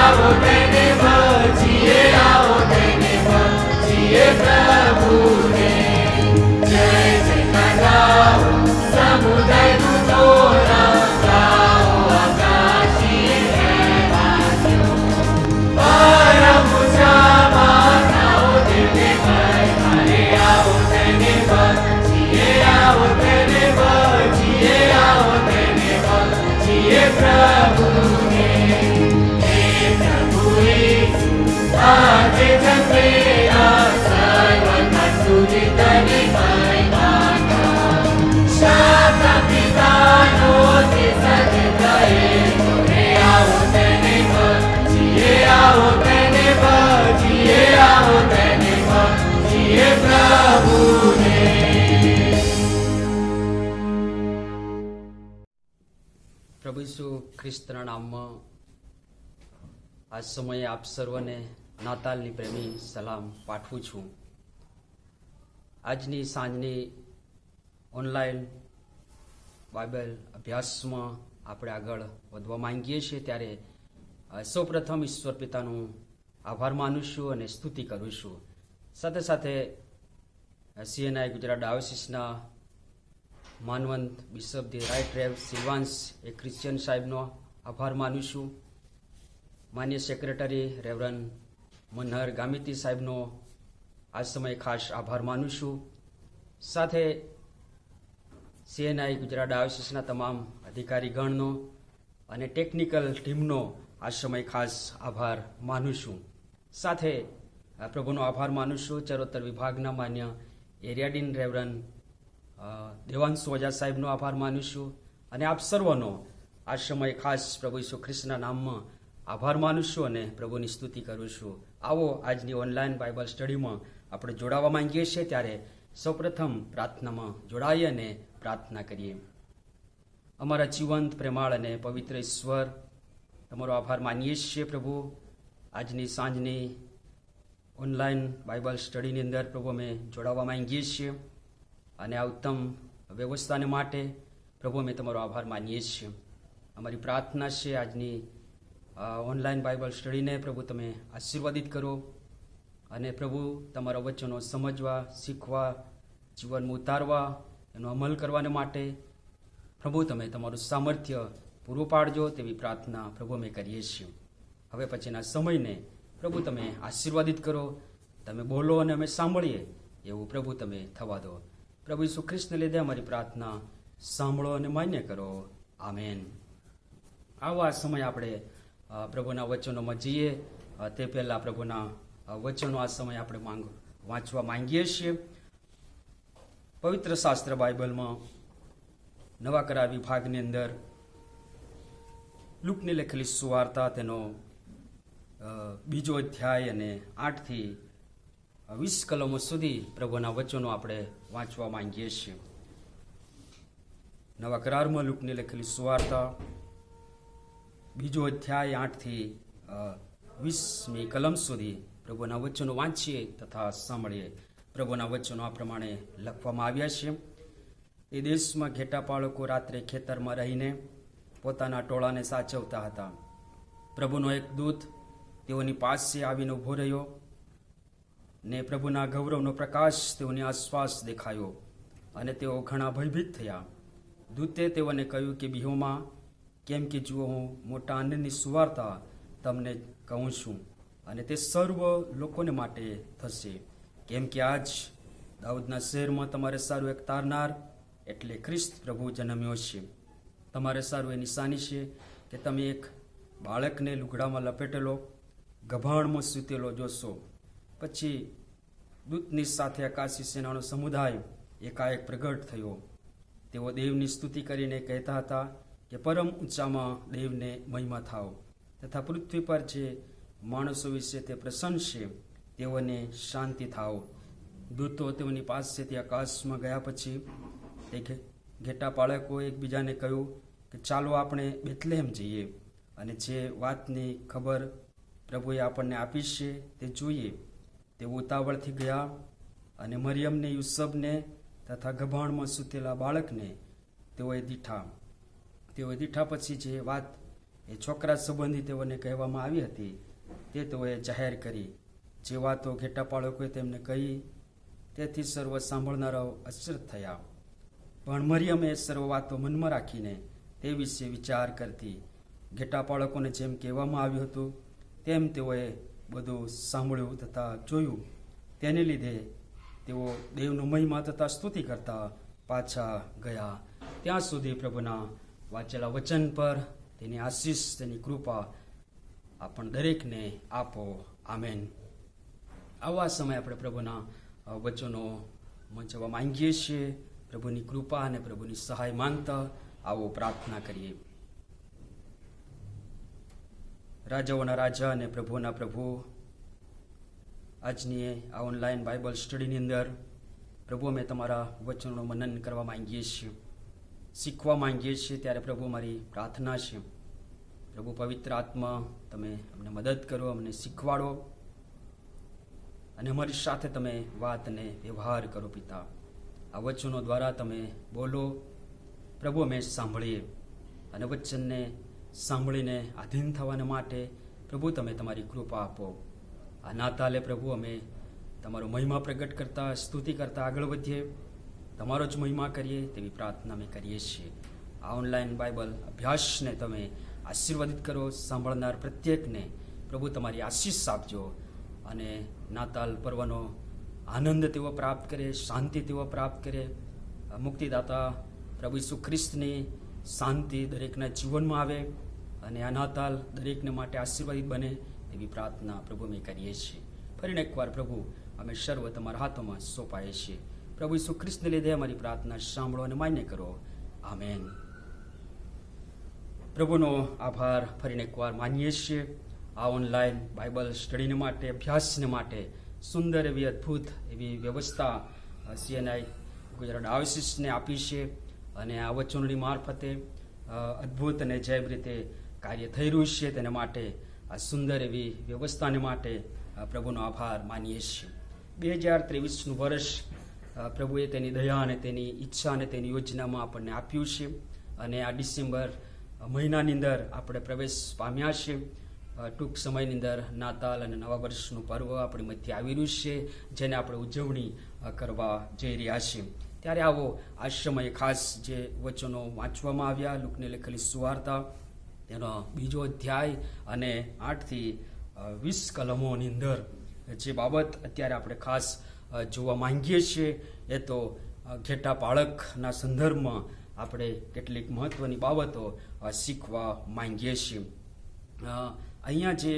आओ તેને ભજીએ, આવો તેને ભજીએ પ્રભુને. જય જયકાર ગાઓ સમુદાયનું તોરણ, ગાઓ આકાશી રહેવાસીઓ. પરમ ઊંચામાં ગાઓ તેને ભજવાને, આવો તેને ભજીએ, આવો તેને ભજીએ, આવો તેને ભજીએ પ્રભુને. હે પ્રભુ ઈસુ આજે જન્મેલા, સર્વના સુધી તને મહિમા થાવ. શાતા પિતાનો તે સદે થયેલો, હે આવો તેને ભજીએ, આવો તેને ભજીએ, આવો તેને ભજીએ પ્રભુને. પ્રભુ ઈસુ ખ્રિસ્તના નામમાં આ સમયે આપ સર્વને નાતાલની પ્રેમી સલામ પાઠવું છું. આજની સાંજની ઓનલાઈન બાઇબલ અભ્યાસમાં આપણે આગળ વધવા માંગીએ છીએ, ત્યારે સૌપ્રથમ ઈશ્વર પિતાનું આભાર માનું છું અને સ્તુતિ કરું છું. સાથે સાથે CNI ગુજરાત ડાયોસિસના માનવંત bishop the right rev Silvans A Christian સાહેબનો આભાર માનું છું. માન્ય સેક્રેટરી રેવરન મનહર ગામિતી સાહેબનો આ સમયે ખાસ આભાર માનું છું. સાથે CNI ગુજરાત ડાયોસિસના તમામ અધિકારીગણનો અને ટેકનિકલ ટીમનો આ સમય ખાસ આભાર માનું છું. સાથે પ્રભુનો આભાર માનું છું ચરોતર વિભાગના માન્ય એરિયાડીન રેવરન દેવાંશુ ઓઝા સાહેબનો આભાર માનું છું. અને આપ સર્વનો આ સમય ખાસ પ્રભુ ઈસુ ખ્રિસ્તના નામમાં આભાર માનું છું અને પ્રભુની સ્તુતિ કરું છું. આવો આજની ઓનલાઈન બાઇબલ સ્ટડીમાં આપણે જોડાવા માંગીએ છીએ, ત્યારે સૌપ્રથમ પ્રાર્થનામાં જોડાઈએ અને પ્રાર્થના કરીએ. અમારા જીવંત પ્રેમાળ અને પવિત્ર ઈશ્વર, તમારો આભાર માનીએ છીએ પ્રભુ. આજની સાંજની ઓનલાઈન બાઇબલ સ્ટડીની અંદર પ્રભુ અમે જોડાવા માંગીએ છીએ અને આ ઉત્તમ વ્યવસ્થાને માટે પ્રભુ અમે તમારો આભાર માનીએ છીએ. અમારી પ્રાર્થના છે આજની ઓનલાઈન બાઇબલ સ્ટડીને પ્રભુ તમે આશીર્વાદિત કરો અને પ્રભુ તમારા વચનો સમજવા, શીખવા, જીવનમાં ઉતારવા, એનો અમલ કરવાને માટે પ્રભુ તમે તમારું સામર્થ્ય પૂરું પાડજો, તેવી પ્રાર્થના પ્રભુ અમે કરીએ છીએ. હવે પછીના સમયને પ્રભુ તમે આશીર્વાદિત કરો, તમે બોલો અને અમે સાંભળીએ એવું પ્રભુ તમે થવા દો. પ્રભુ ઈસુ ખ્રિસ્તને લીધે અમારી પ્રાર્થના સાંભળો અને માન્ય કરો. આમેન. આવો આ સમય આપણે પ્રભુના વચનોમાં જઈએ તે પહેલાં પ્રભુના વચનો આ સમય આપણે વાંચવા માંગીએ છીએ. પવિત્ર શાસ્ત્ર બાઇબલમાં નવા કરાર વિભાગની અંદર લુકની લખેલી સુવાર્તા તેનો 2 અધ્યાય અને 8 થી 20 કલમો સુધી પ્રભુના વચનો આપણે વાંચવા માંગીએ છીએ. નવા કરારમાં લુકની લખેલી સુવાર્તા 2 અધ્યાય 8 થી 20મી કલમ સુધી પ્રભુના વચનો વાંચીએ તથા સાંભળીએ. પ્રભુના વચનો આ પ્રમાણે લખવામાં આવ્યા છે. એ દેશમાં ઘેટા પાળકો રાત્રે ખેતરમાં રહીને પોતાના ટોળાને સાચવતા હતા. પ્રભુનો એક દૂત તેઓની પાસે આવીને ઊભો રહ્યો ને પ્રભુના ગૌરવનો પ્રકાશ તેઓની આસપાસ દેખાયો અને તેઓ ઘણા ભયભીત થયા. દૂતે તેઓને કહ્યું કે બિહોમાં, કેમ કે જુઓ હું મોટા આનંદની સુવાર્તા તમને કહું છું અને તે સર્વ લોકોને માટે થશે, કેમ કે આજ દાઉદના શહેરમાં તમારે સારું એક તારનાર એટલે ખ્રિસ્ત પ્રભુ જન્મ્યો છે. તમારે સારું એ નિશાની છે કે તમે એક બાળકને લુગડામાં લપેટેલો ગભાણમાં સૂતેલો જોશો. પછી દૂતની સાથે આકાશી સેનાનો સમુદાય એકાએક પ્રગટ થયો. તેઓ દેવની સ્તુતિ કરીને કહેતા હતા કે પરમ ઊંચામાં દેવને મહિમા થાવ તથા પૃથ્વી પર જે માણસો વિશે તે પ્રસન્ન છે તેઓને શાંતિ થાવ. દૂતો તેઓની પાસેથી આકાશમાં ગયા પછી તે ઘેટા પાળકો એકબીજાને કહ્યું કે ચાલો આપણે બેથલેહેમ જઈએ અને જે વાતની ખબર પ્રભુએ આપણને આપી છે તે જોઈએ. તેઓ ઉતાવળથી ગયા અને મરિયમને, યુસુફને તથા ગભાણમાં સૂતેલા બાળકને તેઓએ દીઠા પછી જે વાત એ છોકરા સંબંધી તેઓને કહેવામાં આવી હતી તે તેઓએ જાહેર કરી. જે વાતો ઘેટા પાળકોએ તેમને કહી તેથી સર્વ સાંભળનારાઓ અચરજ થયા. પણ મરિયમે સર્વ વાતો મનમાં રાખીને તે વિશે વિચાર કરતી. ઘેટા પાળકોને જેમ કહેવામાં આવ્યું હતું તેમ તેઓએ બધું સાંભળ્યું તથા જોયું. તેને લીધે તેઓ દેવનો મહિમા તથા સ્તુતિ કરતા પાછા ગયા. ત્યાં સુધી પ્રભુના વાંચેલા વચન પર તેની આશીષ, તેની કૃપા આપણ દરેકને આપો. આમેન. આવા સમયે આપણે પ્રભુના વચનો વાંચવા માંગીએ છીએ. પ્રભુની કૃપા અને પ્રભુની સહાય માંગતા આવો પ્રાર્થના કરીએ. રાજાઓના રાજા અને પ્રભુના પ્રભુ, આજની આ ઓનલાઈન બાઇબલ સ્ટડીની અંદર પ્રભુ અમે તમારા વચનોનું મનન કરવા માંગીએ છીએ, શીખવા માંગીએ છીએ. ત્યારે પ્રભુ મારી પ્રાર્થના છે, પ્રભુ પવિત્ર આત્મા તમે અમને મદદ કરો, અમને શીખવાડો અને અમારી સાથે તમે વાત અને વ્યવહાર કરો. પિતા, આ વચનો દ્વારા તમે બોલો પ્રભુ, અમે સાંભળીએ અને વચનને સાંભળીને આધીન થવાને માટે પ્રભુ તમે તમારી કૃપા આપો. આ નાતાલે પ્રભુ અમે તમારો મહિમા પ્રગટ કરતા, સ્તુતિ કરતા આગળ વધીએ, તમારો જ મહિમા કરીએ તેવી પ્રાર્થના અમે કરીએ છીએ. આ ઓનલાઈન બાઇબલ અભ્યાસને તમે આશીર્વાદિત કરો. સાંભળનાર પ્રત્યેકને પ્રભુ તમારી આશીષ આપજો અને નાતાલ પર્વનો આનંદ તેઓ પ્રાપ્ત કરે, શાંતિ તેઓ પ્રાપ્ત કરે. મુક્તિદાતા પ્રભુ ઈસુ ખ્રિસ્તની શાંતિ દરેકના જીવનમાં આવે અને આ નાતાલ દરેકને માટે આશીર્વાદિત બને એવી પ્રાર્થના પ્રભુ અમે કરીએ છીએ. ફરીને એકવાર પ્રભુ અમે સર્વ તમારા હાથોમાં સોંપાઈએ છીએ. પ્રભુ ઈસુ ખ્રિસ્તને લીધે અમારી પ્રાર્થના સાંભળો અને માન્ય કરો. આમેન. પ્રભુનો આભાર ફરીને એકવાર માનીએ છીએ. આ ઓનલાઈન બાઇબલ સ્ટડીને માટે, અભ્યાસને માટે સુંદર એવી અદ્ભુત એવી વ્યવસ્થા CNI ગુજરાત ડાયોસીસને આપી છે અને આ વચનોની મારફતે અદ્ભુત અને જૈવ રીતે કાર્ય થઈ રહ્યું છે. તેના માટે આ સુંદર એવી વ્યવસ્થાને માટે પ્રભુનો આભાર માનીએ છીએ. 2023નું વર્ષ પ્રભુએ તેની દયા અને તેની ઈચ્છા અને તેની યોજનામાં આપણને આપ્યું છે અને આ ડિસેમ્બર મહિનાની અંદર આપણે પ્રવેશ પામ્યા છે. ટૂંક સમયની અંદર નાતાલ અને નવા વર્ષનું પર્વ આપણી મધ્ય આવી રહ્યું છે, જેને આપણે ઉજવણી કરવા જઈ રહ્યા છીએ. ત્યારે આવો આ સમયે ખાસ જે વચનો વાંચવામાં આવ્યા, લુકને લખેલી સુવાર્તા તેનો 2 અધ્યાય અને 8 થી 20 કલમોની અંદર જે બાબત અત્યારે આપણે ખાસ જોવા માંગીએ છીએ એ તો ઘેટા પાળકના સંદર્ભમાં આપણે કેટલીક મહત્વની બાબતો શીખવા માંગીએ છીએ. અહીંયા જે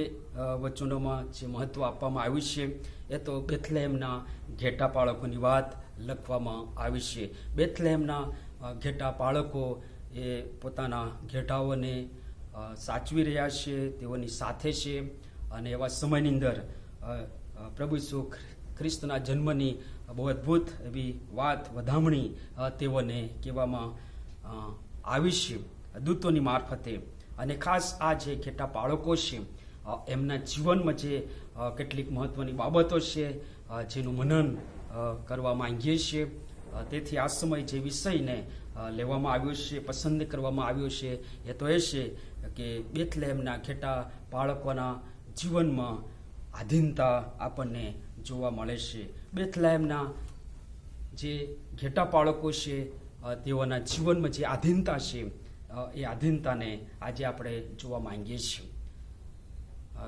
વચનોમાં જે મહત્વ આપવામાં આવ્યું છે એ તો બેથલેહેમના ઘેટા પાળકોની વાત લખવામાં આવી છે. બેથલેહેમના ઘેટા પાળકો એ પોતાના ઘેટાઓને સાચવી રહ્યા છે, તેઓની સાથે છે અને એવા સમયની અંદર પ્રભુ ઈસુ ખ્રિસ્તના જન્મની બહુ અદ્ભુત એવી વાત, વધામણી તેઓને કહેવામાં આવી છે દૂતોની મારફતે. અને ખાસ આ જે ઘેટા બાળકો છે એમના જીવનમાં જે કેટલીક મહત્વની બાબતો છે જેનું મનન કરવા માંગીએ છીએ. તેથી આ સમય જે વિષયને લેવામાં આવ્યો છે, પસંદ કરવામાં આવ્યો છે એ તો એ છે કે બેથલેહેમના ઘેટા બાળકોના જીવનમાં આધીનતા આપણને જોવા મળે છે. બેથલેહેમના જે ઘેટા બાળકો છે તેઓના જીવનમાં જે આધીનતા છે એ આધીનતાને આજે આપણે જોવા માંગીએ છીએ.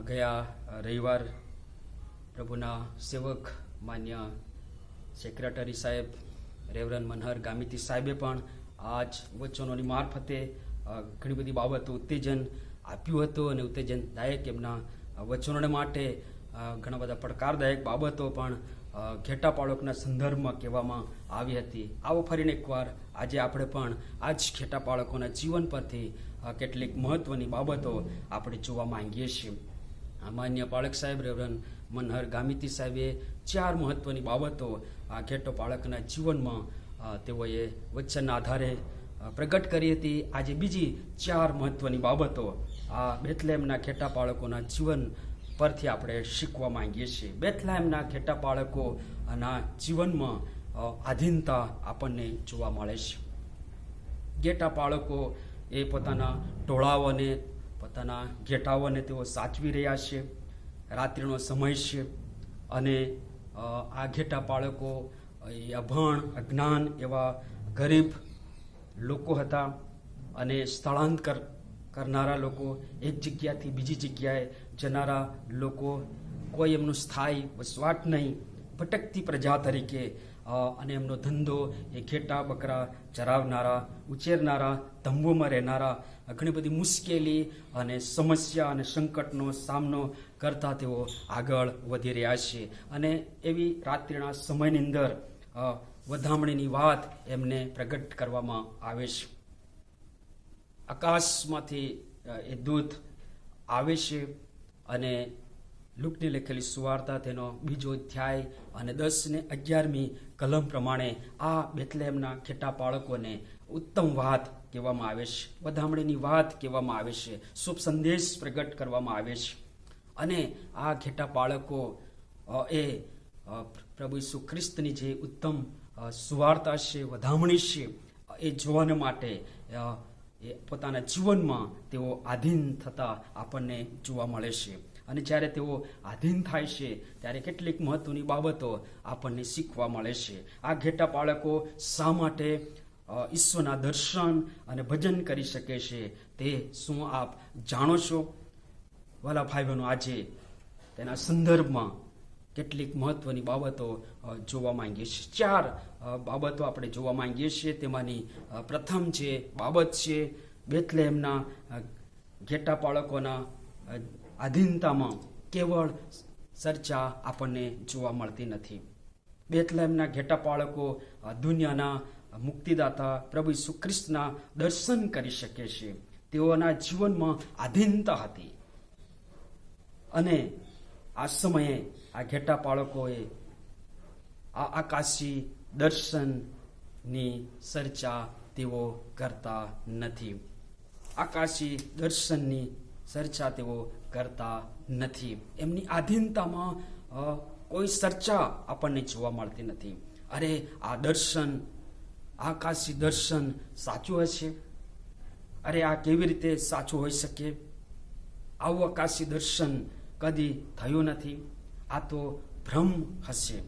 ગયા રવિવાર પ્રભુના સેવક માન્ય સેક્રેટરી સાહેબ રેવરન મનહર ગામિતી સાહેબે પણ આ જ વચનોની મારફતે ઘણી બધી બાબતો ઉત્તેજન આપ્યું હતું અને ઉત્તેજનદાયક એમના વચનોને માટે ઘણા બધા પડકારદાયક બાબતો પણ ઘેટા પાળકના સંદર્ભમાં કહેવામાં આવી હતી. આવો ફરીને એકવાર આજે આપણે પણ આ જ ઘેટા પાળકોના જીવન પરથી કેટલીક મહત્વની બાબતો આપણે જોવા માંગીએ છીએ. માન્ય પાળક સાહેબ રેવરન મનહર ગામિતી સાહેબે 4 મહત્વની બાબતો આ ઘેટો પાળકના જીવનમાં તેઓએ વચનના આધારે પ્રગટ કરી હતી. આજે બીજી 4 મહત્વની બાબતો આ બેથલેહેમના ઘેટા પાળકોના જીવન પરથી આપણે શીખવા માંગીએ છીએ. બેથલેહેમના ઘેટા બાળકોના જીવનમાં આધીનતા આપણને જોવા મળે છે. ઘેટા બાળકો એ પોતાના ટોળાઓને પોતાના ઘેટાઓને તેઓ સાચવી રહ્યા છે. રાત્રિનો સમય છે અને આ ઘેટા પાળકો એ અભણ અજ્ઞાન એવા ગરીબ લોકો હતા અને સ્થળાંતર કરનારા લોકો, એક જગ્યાથી બીજી જગ્યાએ જનારા લોકો, કોઈ એમનું સ્થાયી વસવાટ નહીં, ભટકતી પ્રજા તરીકે અને એમનો ધંધો એ ઘેટા બકરા ચરાવનારા, ઉછેરનારા, તંબુમાં રહેનારા, ઘણી બધી મુશ્કેલી અને સમસ્યા અને સંકટનો સામનો કરતા તેઓ આગળ વધી રહ્યા છે. અને એવી રાત્રિના સમયની અંદર વધામણીની વાત એમને પ્રગટ કરવામાં આવે છે. આકાશમાંથી એ દૂત આવે છે અને લુકની લખેલી સુવાર્તા તેનો 2 અધ્યાય અને 10 ને 11મી કલમ પ્રમાણે આ બેથલેહેમના ઘેટા પાળકોને ઉત્તમ વાત કહેવામાં આવે છે, વધામણીની વાત કહેવામાં આવે છે, શુભ સંદેશ પ્રગટ કરવામાં આવે છે. અને આ ઘેટા બાળકો એ પ્રભુ ઈસુ ખ્રિસ્તની જે ઉત્તમ સુવાર્તા છે, વધામણી છે, એ જોવાને માટે એ પોતાના જીવનમાં તેઓ આધીન થતા આપણને જોવા મળે છે. અને જ્યારે તેઓ આધીન થાય છે ત્યારે કેટલીક મહત્વની બાબતો આપણને શીખવા મળે છે. આ ઘેટા બાળકો શા માટે ઈશ્વરના દર્શન અને ભજન કરી શકે છે તે શું આપ જાણો છો? વાલા ભાઈ બહેનો, આજે તેના સંદર્ભમાં કેટલીક મહત્વની બાબતો જોવા માંગીએ છીએ. 4 બાબતો આપણે જોવા માંગીએ છીએ. તેમાંની પ્રથમ જે બાબત છે, બેથલેહેમના ઘેટા બાળકોના આધીનતામાં કેવળ ચર્ચા આપણને જોવા મળતી નથી. બેથલેહેમના ઘેટા બાળકો દુનિયાના મુક્તિદાતા પ્રભુ ઈસુ ખ્રિસ્તના દર્શન કરી શકે છે. તેઓના જીવનમાં આધીનતા હતી અને આ સમયે આ ઘેટા બાળકોએ આ આકાશી દર્શનની ચર્ચા તેઓ કરતા નથી. આકાશી દર્શનની ચર્ચા તેઓ કરતા નથી. એમની આધીનતામાં કોઈ ચર્ચા આપણને જોવા મળતી નથી. અરે, આ દર્શન, આકાશી દર્શન સાચું હશે? અરે, આ કેવી રીતે સાચું હોઈ શકે? આવું આકાશી દર્શન કદી થયું નથી. આ તો ભ્રમ હશે.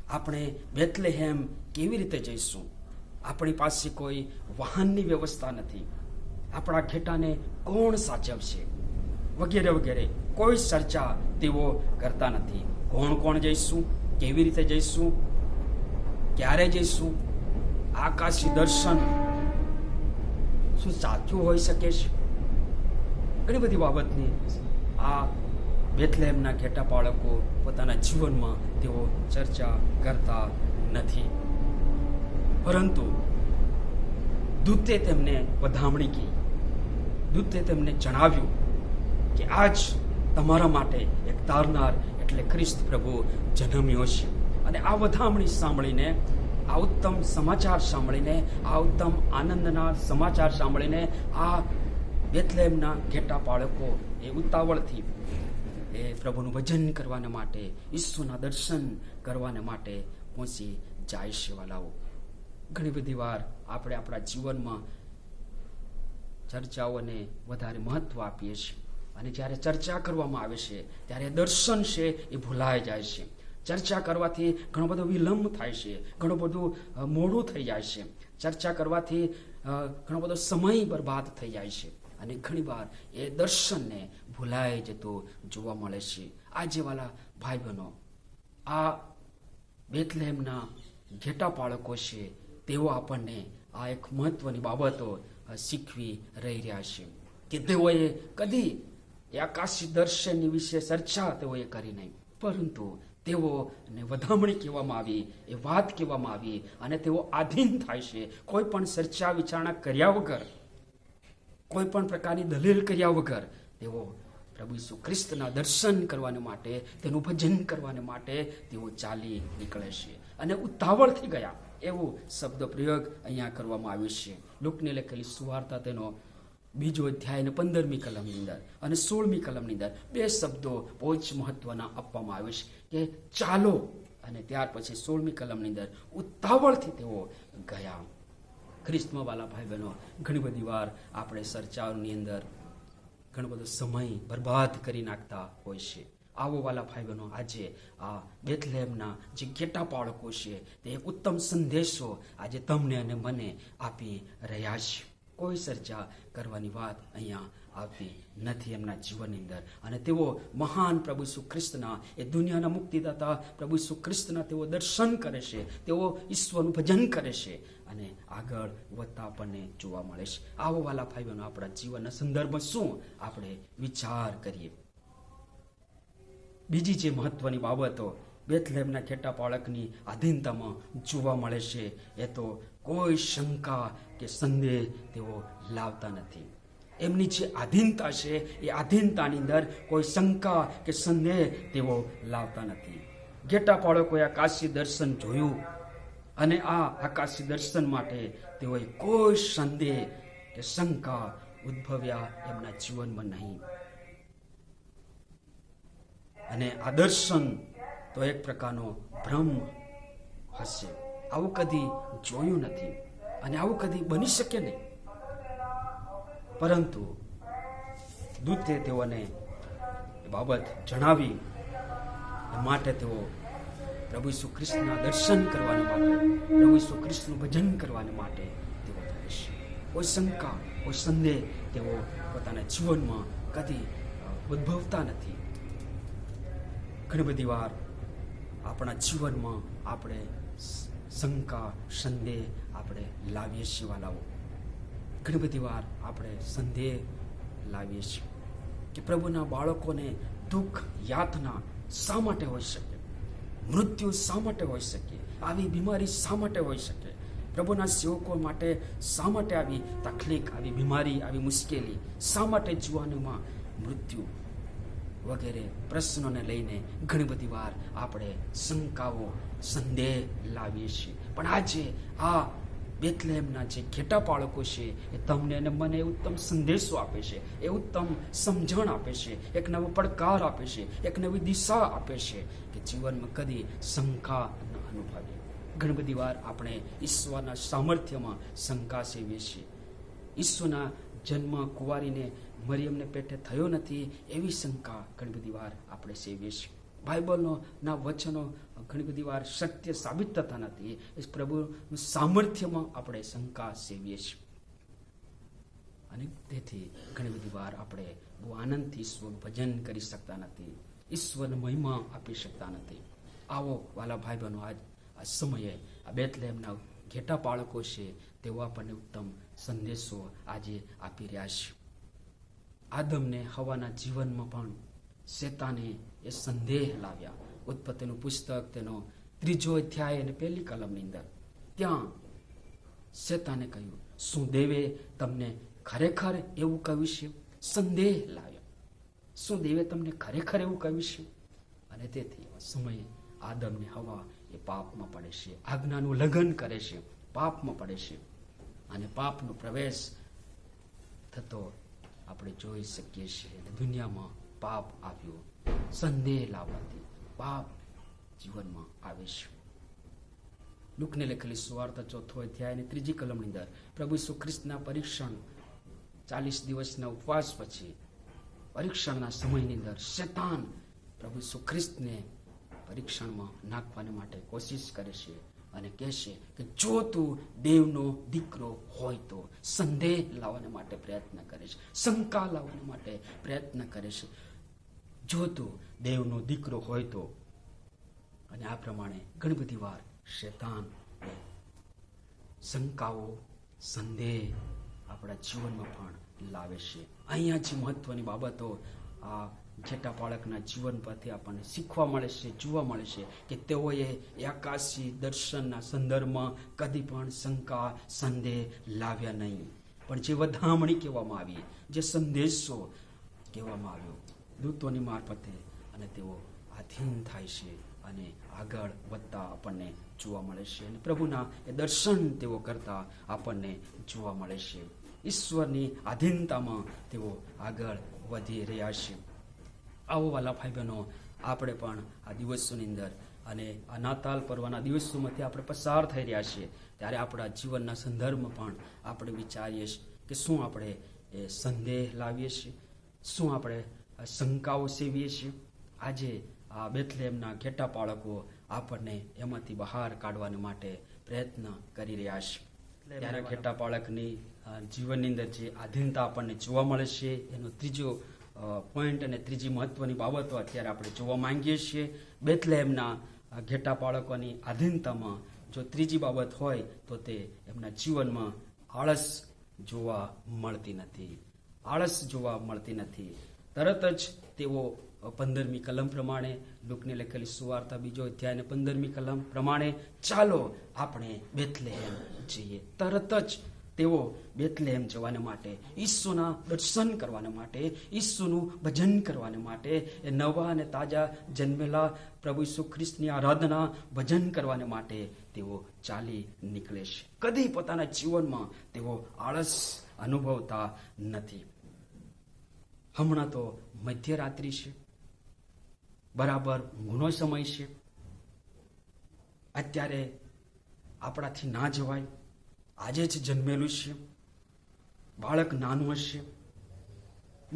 આપણે બેથલેહેમ કેવી રીતે જઈશું? આપણી પાસે કોઈ વાહનની વ્યવસ્થા નથી. આપણા ઘેટાને કોણ સાચવશે? વગેરે વગેરે કોઈ ચર્ચા તેઓ કરતા નથી. કોણ જઈશું? કેવી રીતે જઈશું? ક્યારે જઈશું? આકાશી દર્શન શું સાચું હોઈ શકે છે? ઘણી બધી બાબતની આ બેથલેહેમના ઘેટા બાળકો પોતાના જીવનમાં તેઓ ચર્ચા કરતા નથી. પરંતુ દૂતે તેમને વધામણી કરી. દૂતે તેમને જણાવ્યું કે આજ તમારા માટે એક તારનાર એટલે ખ્રિસ્ત પ્રભુ જન્મ્યો છે. અને આ વધામણી સાંભળીને, આ ઉત્તમ સમાચાર સાંભળીને, આ ઉત્તમ આનંદના સમાચાર સાંભળીને આ બેથલેહેમના ઘેટા બાળકો એ ઉતાવળથી એ પ્રભુનું ભજન કરવાને માટે, ઈસુના દર્શન કરવાને માટે પહોંચી જાય છે. વાલાઓ, ઘણી બધી વાર આપણે આપણા જીવનમાં ચર્ચાઓને વધારે મહત્વ આપીએ છીએ અને જ્યારે ચર્ચા કરવામાં આવે છે ત્યારે દર્શન છે એ ભૂલાઈ જાય છે. ચર્ચા કરવાથી ઘણો બધો વિલંબ થાય છે, ઘણું બધું મોડું થઈ જાય છે. ચર્ચા કરવાથી ઘણો બધો સમય બરબાદ થઈ જાય છે અને ઘણીવાર એ દર્શનને ભૂલાઈ જતું જોવા મળે છે. આજે વાલા ભાઈ બહેનો, આ બેથલેહેમના ઘેટા બાળકો છે, તેઓ આપણને આ એક મહત્વની બાબતો શીખવી રહી રહ્યા છે કે તેઓએ કદી એ આકાશી દર્શનની વિશે ચર્ચા તેઓએ કરી નહીં, પરંતુ તેઓને વધામણી કહેવામાં આવી, એ વાત કહેવામાં આવી અને તેઓ આધીન થાય છે. કોઈ પણ ચર્ચા વિચારણા કર્યા વગર, કોઈ પણ પ્રકારની દલીલ કર્યા વગર તેઓ પ્રભુ ઈસુ ખ્રિસ્તના દર્શન કરવાને માટે, તેનું ભજન કરવાને માટે તેઓ ચાલી નીકળે છે. અને ઉતાવળથી ગયા એવું શબ્દ પ્રયોગ અહીંયા કરવામાં આવ્યું છે. લુકને લખેલી સુવાર્તા તેનો 2 અધ્યાય અને 15મી કલમની અંદર અને 16મી કલમની અંદર 2 શબ્દો બહુ જ મહત્વના આપવામાં આવે છે કે ચાલો, અને ત્યાર પછી 16મી કલમની અંદર ઉતાવળથી તેઓ ગયા. ખ્રિસ્તમાં વાલા ભાઈ બહેનો, ઘણી બધી વાર આપણે ચર્ચાઓની અંદર ઘણો બધો સમય બરબાદ કરી નાખતા હોય છે. આવો વાલા ભાઈ બહેનો, આજે આ બેથલેહેમના જે ઘેટા બાળકો છે તે એક ઉત્તમ સંદેશો આજે તમને અને મને આપી રહ્યા છે. કોઈ ચર્ચા કરવાની વાત અહીંયા આવતી નથી એમના જીવનની અંદર. અને તેઓ મહાન પ્રભુ ઈસુ ખ્રિસ્તના, એ દુનિયાના મુક્તિદાતા પ્રભુ ઈસુ ખ્રિસ્તના તેઓ દર્શન કરે છે, તેઓ ઈશ્વરનું ભજન કરે છે અને આગળ વધતા આપણને જોવા મળે છે. આવો વાલા ભાઈ બહેનો, આપણા જીવનના સંદર્ભમાં શું આપણે વિચાર કરીએ. બીજી જે મહત્વની બાબતો બેથલેહેમના ઘેટા બાળકની આધીનતામાં જોવા મળે છે, એ તો કોઈ શંકા કે સંદેહ તેઓ લાવતા નથી. એમની જે આધીનતા છે એ આધીનતાની અંદર કોઈ શંકા કે સંદેહ તેઓ લાવતા નથી. ઘેટા બાળકોએ આકાશી દર્શન જોયું અને આ આકાશી દર્શન માટે તેઓએ કોઈ સંદેહ કે શંકા ઉદ્ભવ્યા એમના જીવનમાં નહીં. અને આ દર્શન તો એક પ્રકારનો ભ્રમ હશે. આવું કદી જોયું નથી અને આવું કદી બની શકે નહીં. પરંતુ દૂતે તેઓને એ બાબત જણાવી માટે તેઓ પ્રભુ ઈસુ ખ્રિસ્તના દર્શન કરવાને માટે, પ્રભુ ઈસુ ખ્રિસ્તનું ભજન કરવાને માટે તેઓ થાય છે. કોઈ શંકા, કોઈ સંદેહ તેઓ પોતાના જીવનમાં કદી ઉદ્ભવતા નથી. ઘણી બધી વાર આપણા જીવનમાં આપણે શંકા, સંદેહ આપણે લાવીએ છીએ વાલાઓ. ઘણી બધી વાર આપણે સંદેહ લાવીએ છીએ કે પ્રભુના બાળકોને દુઃખ, યાતના શા માટે હોઈ શકે, મૃત્યુ શા માટે હોઈ શકે, આવી બીમારી શા માટે હોઈ શકે, પ્રભુના સેવકો માટે શા માટે આવી તકલીફ, આવી બીમારી, આવી મુશ્કેલી શા માટે જીવનમાં મૃત્યુ વગેરે પ્રશ્નોને લઈને ઘણી બધી વાર આપણે શંકાઓ, સંદેહ લાવીએ છીએ. પણ આજે આ બેથલેહેમના જે ઘેટા બાળકો છે એ તમને અને મને ઉત્તમ સંદેશો આપે છે, એ ઉત્તમ સમજણ આપે છે, એક નવો પડકાર આપે છે, એક નવી દિશા આપે છે કે જીવનમાં કદી શંકા ન અનુભવીએ. ઘણી બધી વાર આપણે ઈશ્વરના સામર્થ્યમાં શંકા સેવીએ છીએ. ઈશ્વરના જન્મ કુંવારીને મરિયમને પેટે થયો નથી એવી શંકા ઘણી બધી વાર આપણે સેવીએ છીએ. બાઇબલના વચનો ઘણી બધી વાર સત્ય સાબિત થતા નથી, એ પ્રભુનું સામર્થ્યમાં આપણે શંકા સેવીએ છીએ. અને તેથી ઘણી બધી વાર આપણે બહુ આનંદથી ઈશ્વરનું ભજન કરી શકતા નથી, ઈશ્વરને મહિમા આપી શકતા નથી. આવો વાલા ભાઈ બહેનો, આ સમયે આ બેથલેહેમના ઘેટા બાળકો છે તેઓ આપણને ઉત્તમ સંદેશો આજે આપી રહ્યા છે. આદમને હવાના જીવનમાં પણ શેતાને એ સંદેહ લાવ્યા. ઉત્પત્તિનું પુસ્તક તેનો 3 અધ્યાય અને 1 કલમની અંદર ત્યાં શેતાને કહ્યું, શું દેવે તમને ખરેખર એવું કહ્યું છે? સંદેહ લાવ્યો. શું દેવે તમને ખરેખર એવું કહ્યું છે? અને તેથી સમયે આદમને હવા એ પાપમાં પડે છે, આજ્ઞાનું ઉલ્લંઘન કરે છે, પાપમાં પડે છે. અને પાપનો પ્રવેશ થતો આપણે જોઈ શકીએ છીએ. દુનિયામાં પાપ આવ્યો, સંદેહ લાવવાથી પાપ જીવનમાં આવે છે. લુકને લખેલી સુવાર્તા 4 અધ્યાય અને 3 કલમની અંદર પ્રભુ ઈસુ ખ્રિસ્તના પરીક્ષણ 40 દિવસના ઉપવાસ પછી પરીક્ષણના સમયની અંદર શેતાન પ્રભુ ઈસુ ખ્રિસ્તને પરીક્ષણમાં નાખવાને માટે કોશિશ કરે છે અને કહે છે કે જો તું દેવનો દીકરો હોય તો. સંદેહ લાવવાને માટે પ્રયત્ન કરે છે, શંકા લાવવાને માટે પ્રયત્ન કરે છે, જો તું દેવનો દીકરો હોય તો. અને આ પ્રમાણે ઘણી બધી વાર શેતાન શંકાઓ, સંદેહ આપણા જીવનમાં પણ લાવે છે. અહીંયા જે મહત્વની બાબતો આ ઘેટા બાળકના જીવન પરથી આપણને શીખવા મળે છે, જોવા મળે છે કે તેઓએ આકાશી દર્શનના સંદર્ભમાં કદી પણ શંકા, સંદેહ લાવ્યા નહીં. પણ જે વધામણી કહેવામાં આવી, જે સંદેશો કહેવામાં આવ્યો દૂતોની મારફતે, અને તેઓ આધીન થાય છે અને આગળ વધતા આપણને જોવા મળે છે. અને પ્રભુના એ દર્શન તેઓ કરતા આપણને જોવા મળે છે. ઈશ્વરની આધીનતામાં તેઓ આગળ વધી રહ્યા છે. આવો વાલા ભાઈ બહેનો, આપણે પણ આ દિવસોની અંદર અને આ નાતાલ પર્વના દિવસોમાંથી આપણે પસાર થઈ રહ્યા છીએ, ત્યારે આપણા જીવનના સંદર્ભમાં પણ આપણે વિચારીએ છીએ કે શું આપણે એ સંદેહ લાવીએ છીએ, શું આપણે શંકાઓ સેવીએ છીએ? આજે આ બેથલેહેમના ઘેટા બાળકો આપણને એમાંથી બહાર કાઢવાને માટે પ્રયત્ન કરી રહ્યા છે. ત્યારે ઘેટા બાળકની જીવનની અંદર જે આધીનતા આપણને જોવા મળે છે, એનો ત્રીજો પોઈન્ટ અને ત્રીજી મહત્વની બાબતો અત્યારે આપણે જોવા માંગીએ છીએ. બેથલેહેમના ઘેટા બાળકોની આધીનતામાં જો ત્રીજી બાબત હોય તો તે એમના જીવનમાં આળસ જોવા મળતી નથી. આળસ જોવા મળતી નથી. તરત જ તેઓ 15મી કલમ પ્રમાણે, લુકને લખેલી સુવાર્તા 2 અધ્યાય અને 15મી કલમ પ્રમાણે, ચાલો આપણે બેથલેહેમ જઈએ. તરત જ તેઓ બેથલેહેમ જવાને માટે, ઈસુના દર્શન કરવાને માટે, ઈસુનું ભજન કરવાને માટે, એ નવા અને તાજા જન્મેલા પ્રભુ ઈસુ ખ્રિસ્તની આરાધના ભજન કરવાને માટે તેઓ ચાલી નીકળે છે. કદી પોતાના જીવનમાં તેઓ આળસ અનુભવતા નથી. હમણાં તો મધ્યરાત્રિ છે, બરાબર ઊંઘનો સમય છે. અત્યારે આપણાથી ના જવાય, આજે જ જન્મેલું છે, બાળક નાનું હશે,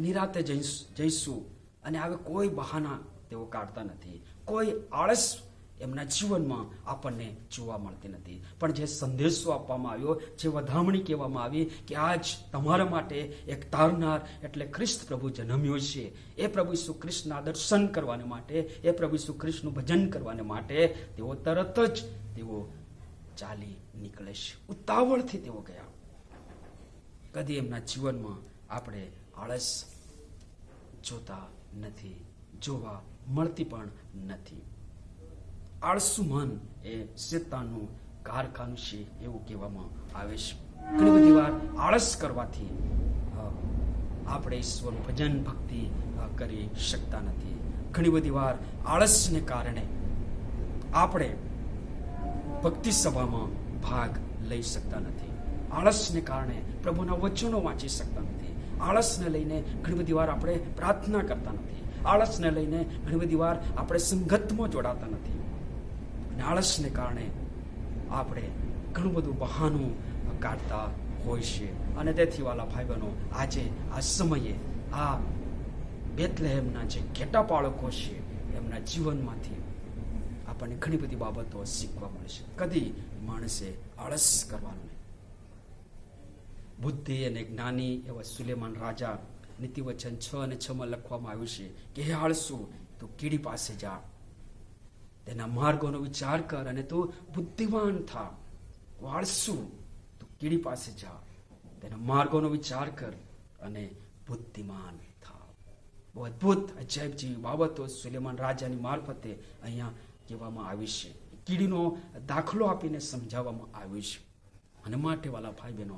નિરાતે જઈશું, અને હવે કોઈ બહાના તેઓ કાઢતા નથી. કોઈ આળસ એમના જીવનમાં આપણને જોવા મળતી નથી. પણ જે સંદેશો આપવામાં આવ્યો, જે વધામણી કહેવામાં આવી કે આજ તમારા માટે એક તારનાર એટલે ખ્રિસ્ત પ્રભુ જન્મ્યો છે, એ પ્રભુ ઈસુ ખ્રિસ્તના દર્શન કરવાને માટે, એ પ્રભુ ઈસુ ખ્રિસ્તનું ભજન કરવાને માટે તેઓ તરત જ તેઓ ચાલી નીકળે છે. ઉતાવળથી તેઓ ગયા. કદી એમના જીવનમાં આપણે આળસ જોતા નથી, જોવા મળતી પણ નથી. આળસુ મન એ શેતાનનું કારખાનું છે એવું કહેવામાં આવે છે. ઘણી બધી વાર આળસ કરવાથી આપણે ઈશ્વરનું ભજન ભક્તિ કરી શકતા નથી. ઘણી બધી વાર આળસને કારણે આપણે ભક્તિ સભામાં ભાગ લઈ શકતા નથી. આળસને કારણે પ્રભુના વચનો વાંચી શકતા નથી. આળસને લઈને ઘણી બધી વાર આપણે પ્રાર્થના કરતા નથી. આળસને લઈને ઘણી બધી વાર આપણે સંગતમાં જોડાતા નથી. અને આળસને કારણે આપણે ઘણું બધું બહાનું કાઢતા હોય છે. અને તેથી વાલા ભાઈ બહેનો, આજે આ સમયે આ બેથલેહેમના જે ઘેટા બાળકો છે એમના જીવનમાંથી આપણને ઘણી બધી બાબતો શીખવા મળે છે. કદી માણસે આળસ કરવાનું નહીં. બુદ્ધિ અને જ્ઞાની એવા સુલેમાન રાજા નીતિવચન 6 અને 6 લખવામાં આવ્યું છે કે હે આળસુ, તું કીડી પાસે જા, તેના માર્ગોનો વિચાર કર અને તું બુદ્ધિમાન થા. આળસુ, તું કીડી પાસે જા, તેના માર્ગોનો વિચાર કર અને બુદ્ધિમાન થા. બહુ અદભુત અજાયબ જેવી બાબતો સુલેમાન રાજાની મારફતે અહીંયા કહેવામાં આવી છે. કીડીનો દાખલો આપીને સમજાવવામાં આવ્યું છે. અને માટે વાલા ભાઈ બહેનો,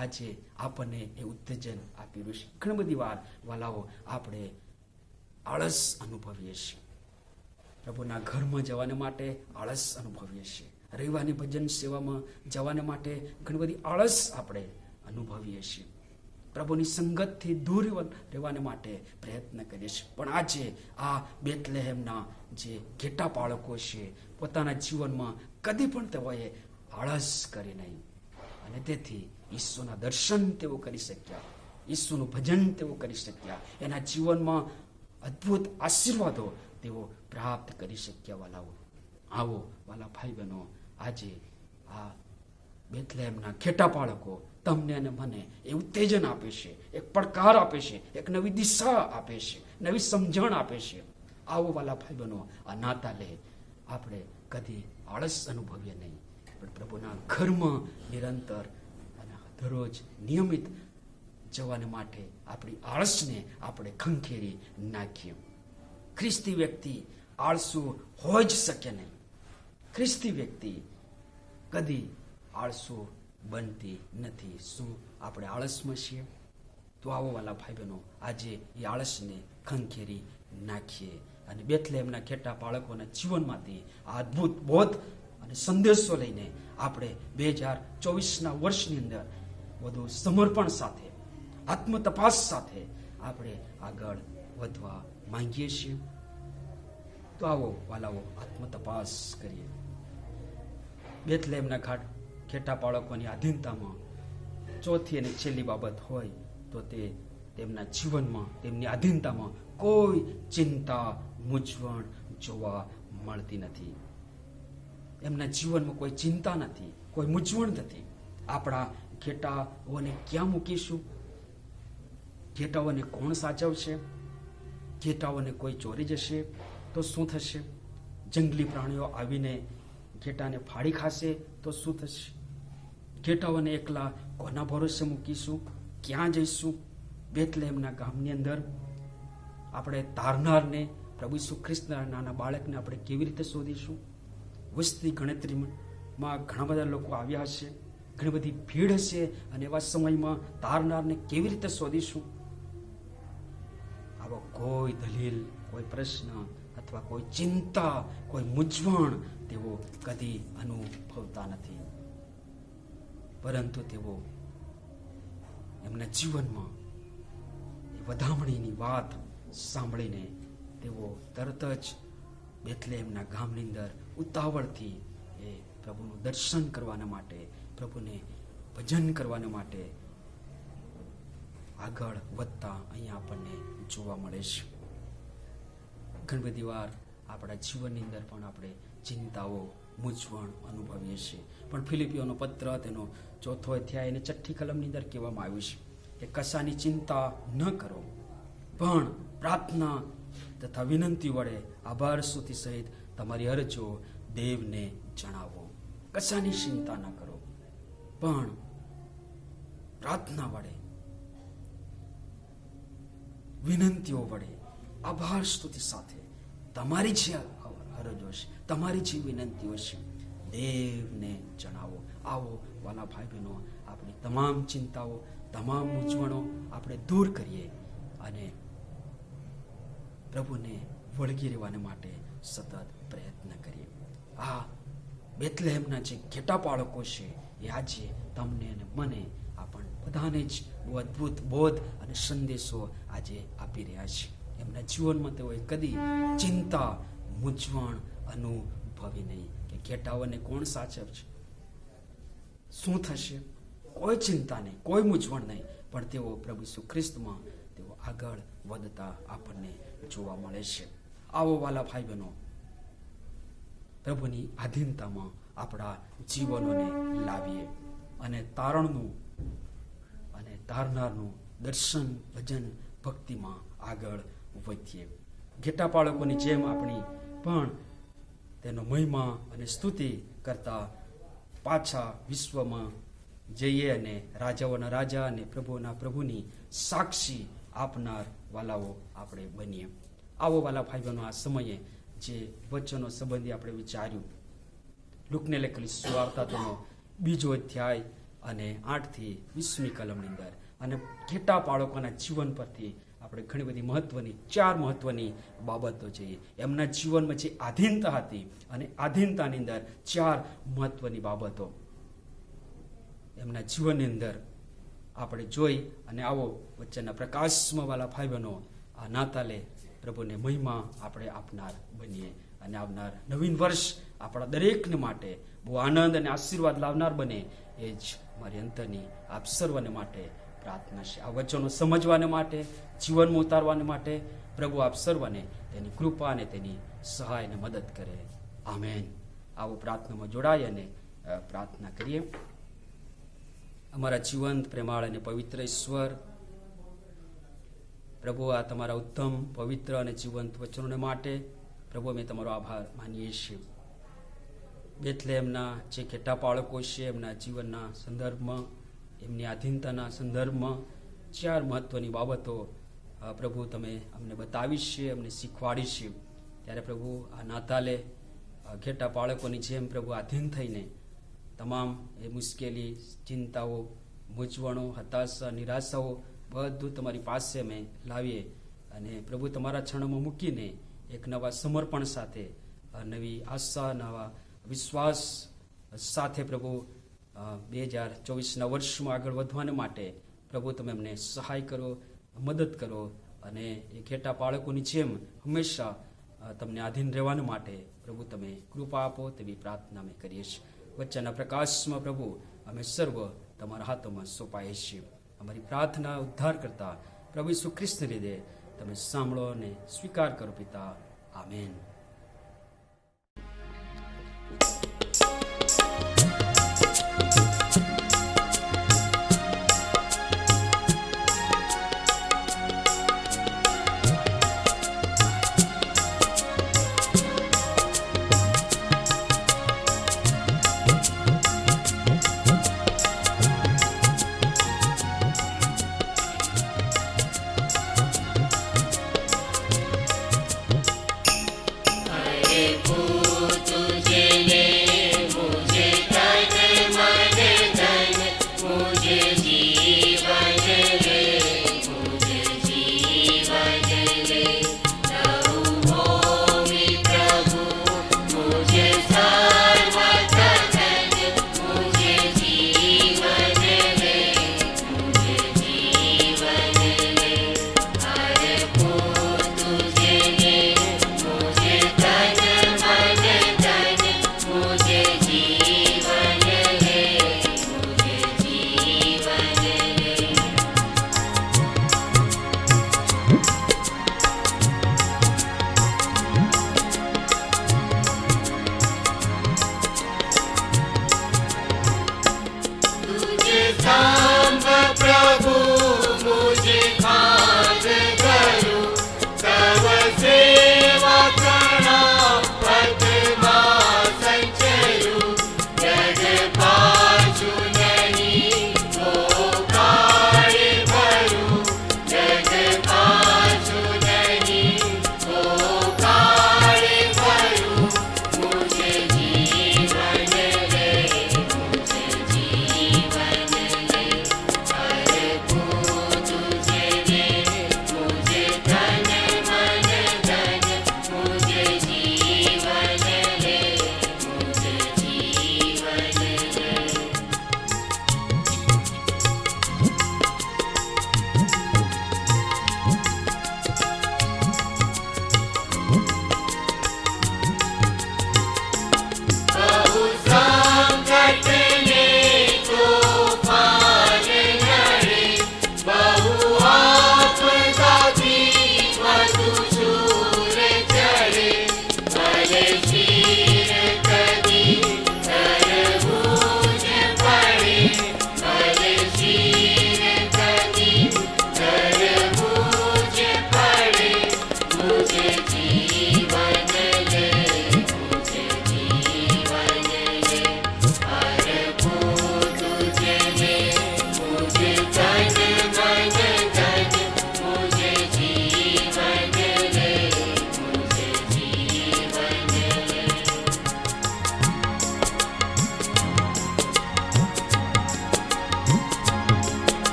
આજે આપણને એ ઉત્તેજન આપી રહ્યું છે. ઘણી બધી વાર વાલાઓ આપણે આળસ અનુભવીએ છીએ. પ્રભુના ઘરમાં જવાને માટે આળસ અનુભવીએ છીએ. રવિવારની ભજન સેવામાં જવાને માટે ઘણી બધી આળસ આપણે અનુભવીએ છીએ. પ્રભુની સંગતથી દૂર રહેવાને માટે પ્રયત્ન કરીએ છીએ. પણ આજે આ બેથલેહેમના જે ઘેટા બાળકો છે, પોતાના જીવનમાં કદી પણ તેઓએ આળસ કરી નહીં. અને તેથી ઈસુના દર્શન તેઓ કરી શક્યા, ઈસુનું ભજન તેઓ કરી શક્યા, એના જીવનમાં અદ્ભુત આશીર્વાદો તેઓ પ્રાપ્ત કરી શક્યા. વાલાઓ, આવો વાલા ભાઈ બહેનો, આજે આ બેથલેહેમના ઘેટા બાળકો તમને અને મને એ ઉત્તેજન આપે છે, એક પડકાર આપે છે, એક નવી દિશા આપે છે, નવી સમજણ આપે છે. આવો વાલા ભાઈ બહેનો, આ નાતાલે આપણે કદી આળસ અનુભવીએ નહીં, પણ પ્રભુના ઘરમાં નિરંતર અને દરરોજ નિયમિત જવાને માટે આપણી આળસને આપણે ખંખેરી નાખીએ. ખ્રિસ્તી વ્યક્તિ આળસુ હોય જ શકે નહીં. ખ્રિસ્તી વ્યક્તિ કદી આળસુ બનતી નથી. શું આપણે આળસમાં છીએ? તો આવો વાલા ભાઈ બહેનો, આજે એ આળસને ખંખેરી નાખીએ અને બેથલેહેમના ઘેટા બાળકોના જીવનમાંથી આ અદ્ભુત બોધ અને સંદેશો લઈને આપણે 2024ના વર્ષની અંદર વધુ સમર્પણ સાથે, આત્મતપાસ સાથે આપણે આગળ વધવા માંગીએ છીએ. તો આવો વાલાઓ, આત્મતપાસ કરીએ. બેથલેહેમના ઘેટા બાળકોની આધીનતામાં ચોથી અને છેલ્લી બાબત હોય તો તે તેમના જીવનમાં, તેમની આધીનતામાં કોઈ ચિંતા, મૂંઝવણ જોવા મળતી નથી. એમના જીવનમાં કોઈ ચિંતા નથી, કોઈ મૂંઝવણ નથી. આપણા ઘેટાઓને ક્યાં મૂકીશું? ઘેટાઓને કોણ સાચવશે? ઘેટાઓને કોઈ ચોરી જશે તો શું થશે? જંગલી પ્રાણીઓ આવીને ઘેટાને ફાડી ખાશે તો શું થશે? ઘેટાઓને એકલા કોના ભરોસે મૂકીશું? ક્યાં જઈશું? બેથલેહેમના ગામની અંદર આપણે તારનારને, પ્રભુ ઈસુ ખ્રિસ્તના નાના બાળકને આપણે કેવી રીતે શોધીશું? વસ્તી ગણતરીમાં ઘણા બધા લોકો આવ્યા હશે, ઘણી બધી ભીડ હશે, અને એવા સમયમાં તારનારને કેવી રીતે શોધીશું? આવો કોઈ દલીલ, કોઈ પ્રશ્ન અથવા કોઈ ચિંતા, કોઈ મૂંઝવણ તેઓ કદી અનુભવતા નથી. પરંતુ તેઓ એમના જીવનમાં વધામણીની વાત સાંભળીને તેઓ તરત જ બેથલેહેમના ગામની અંદર ઉતાવળથી એ પ્રભુનું દર્શન કરવાના માટે, પ્રભુને ભજન કરવાના માટે આગળ વધતા અહીંયા આપણને જોવા મળે છે. ઘણી બધી વાર આપણા જીવનની અંદર પણ આપણે ચિંતાઓ, મૂંઝવણ અનુભવીએ છીએ. પણ ફિલિપીઓનો પત્ર તેનો 4 અધ્યાય અને 6ઠી કલમની અંદર કહેવામાં આવ્યું છે કે કશાની ચિંતા ન કરો, પણ પ્રાર્થના તથા વિનંતી વડે આભાર સ્તુતિ સહિત તમારી અરજો દેવને જણાવો. કશાની ચિંતા ન કરો, પણ પ્રાર્થના વડે, વિનંતીઓ વડે, આભાર સ્તુતિ સાથે તમારી જે અરજો છે, તમારી જે વિનંતીઓ છે, દેવને જણાવો. આવો વાલા ભાઈ બહેનો, આપણી તમામ ચિંતાઓ, તમામ મૂંઝવણો આપણે દૂર કરીએ અને પ્રભુને વળગી રહેવાને માટે સતત પ્રયત્ન કરીએ. આ બેથલેહેમના જે ઘેટા બાળકો છે એ આજે તમને અને મને, આપણ બધાને જ બહુ અદ્ભુત બોધ અને સંદેશો આજે આપી રહ્યા છે. એમના જીવનમાં તેઓએ કદી ચિંતા, મૂંઝવણ અનુભવી નહીં કે ઘેટાઓને કોણ સાચવશે, શું થશે. કોઈ ચિંતા નહીં, કોઈ મૂંઝવણ નહીં, પણ તેઓ પ્રભુ ઈસુ ખ્રિસ્તમાં તેઓ આગળ વધતા આપણને જોવા મળે છે. આવો વાલા ભાઈ બહેનો, પ્રભુની આધીનતામાં આપણા જીવનોને લાવીએ અને તારણનું અને તારનારનું દર્શન, ભજન, ભક્તિમાં આગળ વધીએ. ઘેટા બાળકોની જેમ આપણી પણ તેનો મહિમા અને સ્તુતિ કરતા પાછા વિશ્વમાં જઈએ અને રાજાઓના રાજા અને પ્રભુના પ્રભુની સાક્ષી આપનાર વાલાઓ આપણે બનીએ. આવો વાલા ભાઈ બહેનો, આ સમયે જે વચનો સંબંધી આપણે વિચાર્યું, લુકને લખેલી સુવાર્તા તેનો 2 અધ્યાય અને 8 થી 20મી કલમની અંદર, અને ઘેટા બાળકોના જીવન પરથી આપણે ઘણી બધી મહત્વની 4 મહત્વની બાબતો જોઈએ. એમના જીવનમાં જે આધીનતા હતી અને આધીનતાની અંદર 4 મહત્વની બાબતો એમના જીવનની અંદર આપણે જોઈ અને આવો વચ્ચેના પ્રકાશમાં વાલા ભાઈ બહેનો, આ નાતાલે પ્રભુને મહિમા આપણે આપનાર બનીએ અને આવનાર નવીન વર્ષ આપણા દરેકને માટે બહુ આનંદ અને આશીર્વાદ લાવનાર બને, એ જ મારી અંતરની આપ સર્વને માટે પ્રાર્થના છે. આ વચનો સમજવાને માટે, જીવનમાં ઉતારવાને માટે પ્રભુ આપ સર્વને તેની કૃપા અને તેની સહાયને મદદ કરે. આમેન. આવો પ્રાર્થનામાં જોડાય અને પ્રાર્થના કરીએ. અમારા જીવંત, પ્રેમાળ અને પવિત્ર ઈશ્વર, પ્રભુ આ તમારા ઉત્તમ, પવિત્ર અને જીવંત વચનોને માટે પ્રભુ અમે તમારો આભાર માનીએ છીએ. બેથલેહેમના જે ઘેટા બાળકો છે એમના જીવનના સંદર્ભમાં, એમની આધીનતાના સંદર્ભમાં 4 મહત્વની બાબતો પ્રભુ તમે અમને બતાવી છે, અમને શીખવાડી છે. ત્યારે પ્રભુ આ નાતાલે ઘેટા બાળકોની જેમ પ્રભુ આધીન થઈને તમામ એ મુશ્કેલી, ચિંતાઓ, મૂંઝવણો, હતાશા, નિરાશાઓ બધું તમારી પાસે અમે લાવીએ અને પ્રભુ તમારા છણોમાં મૂકીને એક નવા સમર્પણ સાથે, નવી આશા, નવા વિશ્વાસ સાથે પ્રભુ 2024ના વર્ષમાં આગળ વધવાને માટે પ્રભુ તમે અમને સહાય કરો, મદદ કરો અને એ ઘેટા બાળકોની જેમ હંમેશા તમને આધીન રહેવાને માટે પ્રભુ તમે કૃપા આપો, તેવી પ્રાર્થના અમે કરીએ છીએ. વચ્ચેના પ્રકાશમાં પ્રભુ અમે સર્વ તમારા હાથોમાં સોંપાઈએ છીએ. અમારી પ્રાર્થના ઉદ્ધાર કરતા પ્રભુ ઈસુ ખ્રિસ્તને લીધે તમે સાંભળો અને સ્વીકાર કરો પિતા. આમેન.